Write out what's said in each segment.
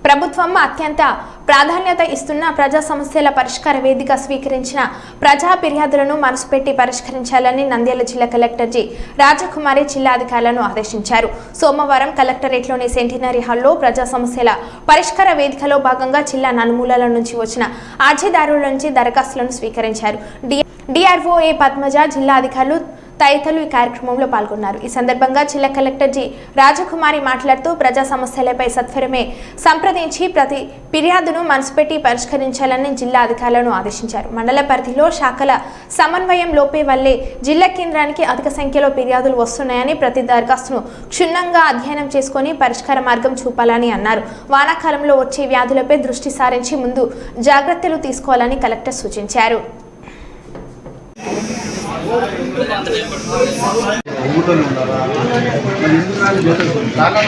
ప్రభుత్వం అత్యంత ప్రాధాన్యత ఇస్తున్న ప్రజా సమస్యల పరిష్కార వేదిక స్వీకరించిన ప్రజా ఫిర్యాదులను మనసు పెట్టి పరిష్కరించాలని నంద్యాల జిల్లా కలెక్టర్ జి రాజకుమారి జిల్లా అధికారులను ఆదేశించారు. సోమవారం కలెక్టరేట్లోని సెంటినరీ హాల్లో ప్రజా సమస్యల పరిష్కార వేదికలో భాగంగా జిల్లా నలుమూలల నుంచి వచ్చిన అర్జీదారుల నుంచి దరఖాస్తులను స్వీకరించారు. డిఆర్ఓ ఏ పద్మజ, జిల్లా అధికారులు తదితరులు ఈ కార్యక్రమంలో పాల్గొన్నారు. ఈ సందర్భంగా జిల్లా కలెక్టర్ జి రాజకుమారి మాట్లాడుతూ ప్రజా సమస్యలపై సత్వరమే సంప్రదించి ప్రతి ఫిర్యాదును మనసుపెట్టి పరిష్కరించాలని జిల్లా అధికారులను ఆదేశించారు. మండల పరిధిలో శాఖల సమన్వయం లోపే వల్లే జిల్లా కేంద్రానికి అధిక సంఖ్యలో ఫిర్యాదులు వస్తున్నాయని ప్రతి దరఖాస్తును క్షుణ్ణంగా అధ్యయనం చేసుకుని పరిష్కార మార్గం చూపాలని అన్నారు. వానాకాలంలో వచ్చే వ్యాధులపై దృష్టి సారించి ముందు జాగ్రత్తలు తీసుకోవాలని కలెక్టర్ సూచించారు.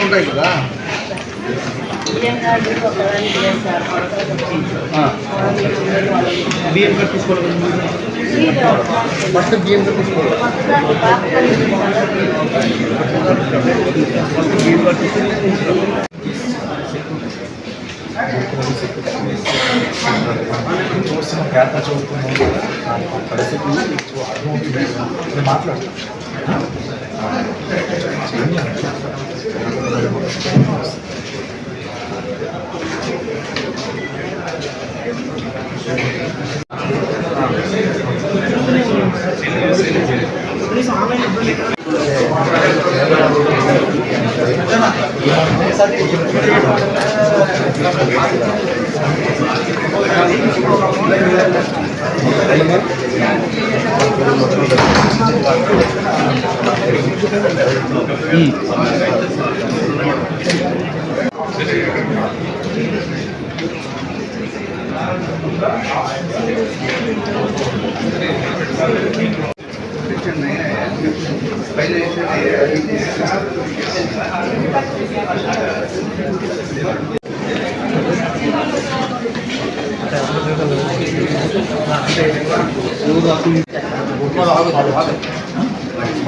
ఉంటాయి కదా బియ్యం కట్టించుకోవాలి ఫస్ట్ బియ్యం కట్టించుకోవాలి పేద చదువుతున్నాం పరిస్థితి మాట్లాడతాం.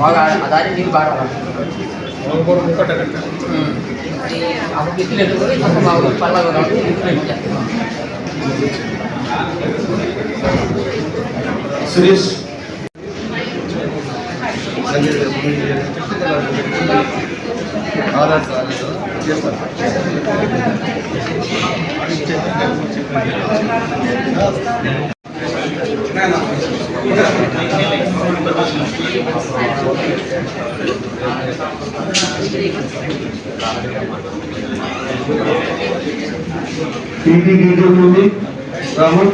బాగా అదారి నీళ్ళు బాగా సురేష్ ఆధార్ చేస్తారు. రాము